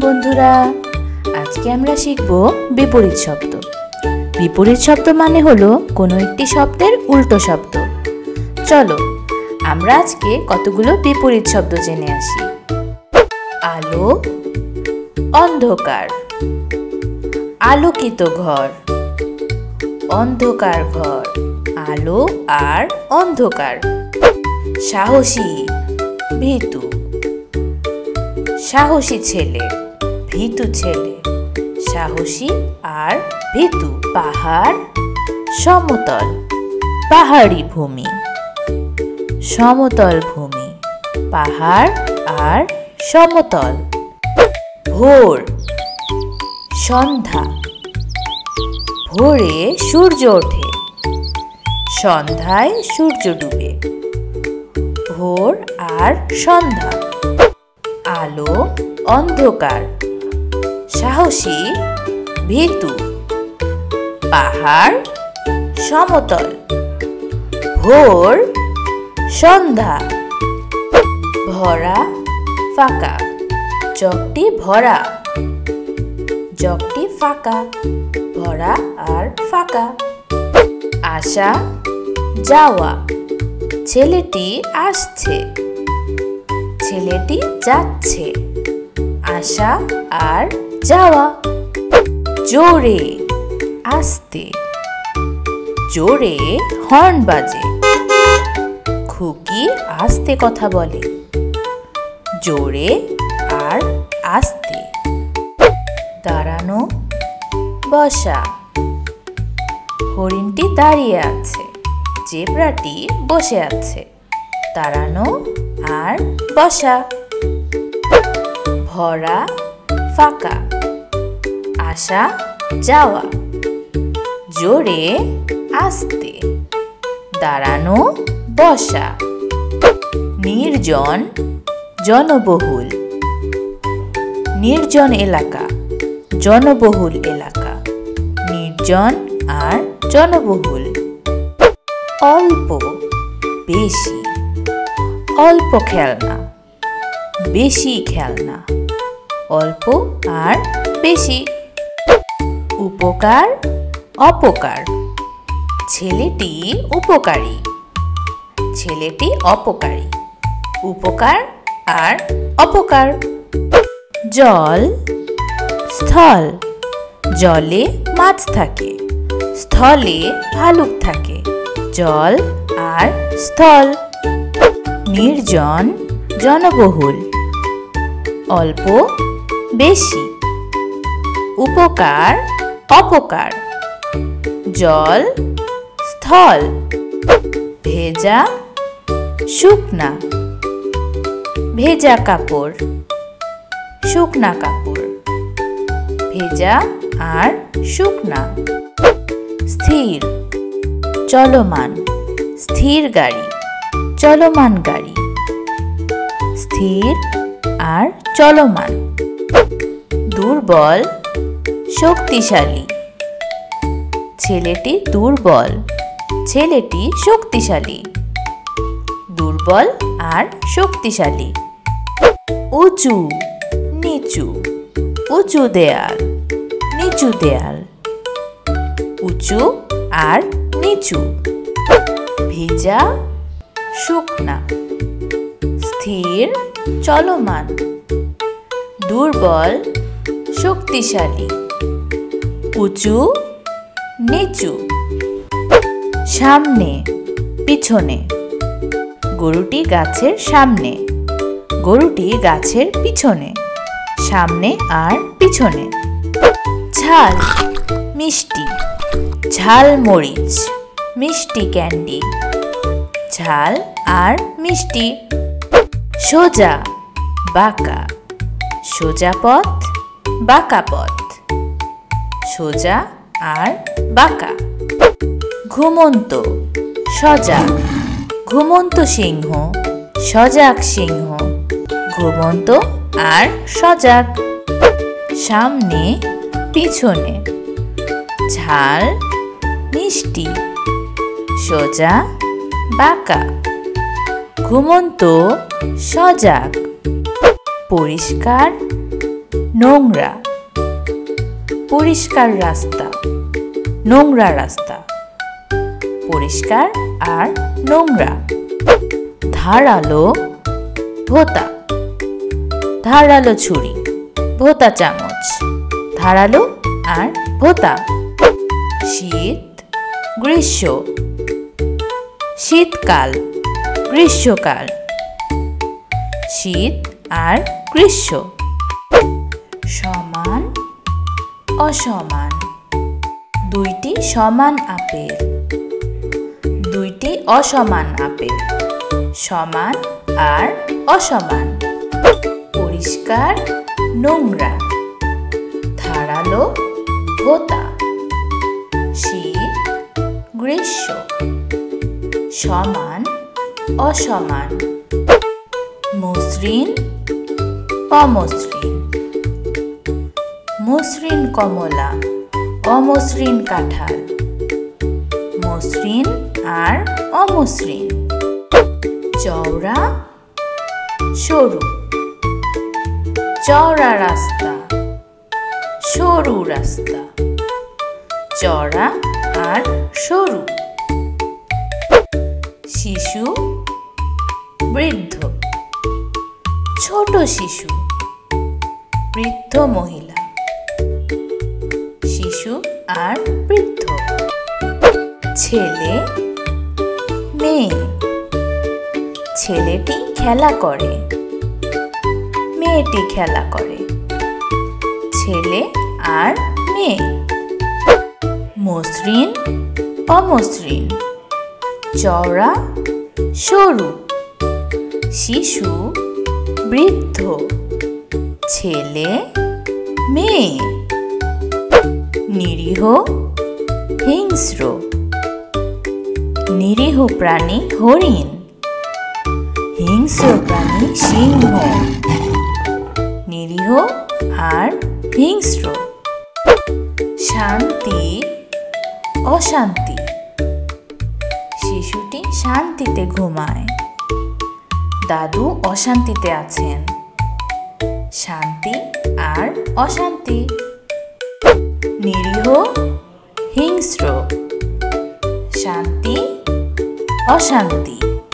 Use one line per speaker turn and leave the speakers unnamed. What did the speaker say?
বন্ধুরা, আজকে আমরা শিখব বিপরীত শব্দ। বিপরীত শব্দ মানে হলো কোনো একটি শব্দের উল্টো শব্দ। চলো আমরা আজকে কতগুলো বিপরীত শব্দ জেনে আসি। আলো, অন্ধকার। আলোকিত ঘর, অন্ধকার ঘর। আলো আর অন্ধকার। সাহসী, ভীতু। সাহসী ছেলে, ভীতু ছেলে। সাহসী আর ভীতু। পাহাড়, সমতল। পাহাড়ি ভূমি, সমতল ভূমি। পাহাড় আর সমতল। ভোর, সন্ধ্যা। ভোরে সূর্য ওঠে, সন্ধ্যায় সূর্য ডুবে। ভোর আর সন্ধ্যা। আলো, অন্ধকার। সাহসী, ভীতু। পাহাড়, সমতল। ভোর, সন্ধ্যা। ভরা, ফাঁকা। জগটি ভরা, জগটি ফাঁকা। ভরা আর ফাঁকা। আসা, যাওয়া। ছেলেটি আসছে, ছেলেটি যাচ্ছে। আসা আর যাওয়া। জোরে, আস্তে। জোরে হর্ন বাজে, খুকি আস্তে কথা বলে। জোরে আর আস্তে। দাঁড়ানো, বসা। হরিণটি দাঁড়িয়ে আছে, জেব্রাটি বসে আছে। দাঁড়ানো আর বসা। ভরা, ফাঁকা। আসা, যাওয়া। জোরে, আস্তে। দাঁড়ানো, বসা। নির্জন, জনবহুল। নির্জন এলাকা, জনবহুল এলাকা। নির্জন আর জনবহুল। অল্প, বেশি। অল্প খেলনা, বেশি খেলনা। অল্প আর বেশি। উপকার, অপকার। ছেলেটি উপকারী, ছেলেটি অপকারী। উপকার আর অপকার। জল, স্থল। জলে মাছ থাকে, স্থলে ভালুক থাকে। জল আর স্থল। নির্জন, জনবহুল। অল্প, বেশি। উপকার, অপকার। জল, স্থল। ভেজা, শুকনা। ভেজা কাপড়, শুকনা কাপড়। ভেজা আর শুকনা। স্থির, চলমান। স্থির গাড়ি, চলমান গাড়ি। স্থির আর চলমান। দুর্বল, শক্তিশালী। ছেলেটি দুর্বল, ছেলেটি শক্তিশালী। দুর্বল আর শক্তিশালী। উঁচু, নিচু। উঁচু দেয়াল, নিচু দেয়াল। উঁচু আর নিচু। ভিজা, শুকনা। স্থির, চলমান। দুর্বল, শক্তিশালী। উঁচু, নিচু। সামনে, পিছনে। গরুটি গাছের সামনে, গরুটি গাছের পিছনে। সামনে আর পিছনে। ঝাল, মিষ্টি। ঝাল মরিচ, মিষ্টি ক্যান্ডি। ঝাল আর মিষ্টি। সোজা, বাঁকা। সোজা পথ, বাঁকা পথ। সোজা আর বাঁকা। ঘুমন্ত, সজাগ। ঘুমন্ত সিংহ, সজাগ সিংহ। ঘুমন্ত আর সজাগ। সামনে, পিছনে। ঝাল, মিষ্টি। সোজা, বাঁকা। ঘুমন্ত, সজাগ। পরিষ্কার, নোংরা। পরিষ্কার রাস্তা, নোংরা রাস্তা। পরিষ্কার আর নোংরা। ধারালো, ভোঁতা। ধারালো ছুরি, ভোঁতা চামচ। ধারালো আর ভোঁতা। শীত, গ্রীষ্ম। শীতকাল, গ্রীষ্মকাল। শীত আর গ্রীষ্ম। সমান, অসমান। দুইটি সমান আপেল, দুইটি অসমান আপেল। সমান আর অসমান। পরিষ্কার, নোংরা। ধারালো, ভোঁতা। শীত, গ্রীষ্ম। সমান, অসমান। মসৃণ, অমসৃণ। মসৃণ কমলা, অমসৃণ কাঁঠাল। মসৃণ আর অমসৃণ। চওড়া, সরু। চওড়া রাস্তা, সরু রাস্তা। চওড়া আর সরু। শিশু, বৃদ্ধ। ছোট শিশু, বৃদ্ধ মহিলা। শিশু আর বৃদ্ধ। ছেলে, মেয়ে। ছেলেটি খেলা করে, মেয়েটি খেলা করে। ছেলে আর মেয়ে। মসৃণ, অমসৃণ। চওড়া, সরু। শিশু, বৃদ্ধ। ছেলে, মেয়ে। নিরীহ, হিংস্র। নিরীহ প্রাণী হরিণ। হিংস্র প্রাণী সিংহ। নিরীহ আর হিংস্র। শান্তি, অশান্তি। শিশুটি শান্তিতে ঘুমায়, দাদু অশান্তিতে আছেন। শান্তি আর অশান্তি। নিরীহ, হিংস্র। শান্তি, অশান্তি।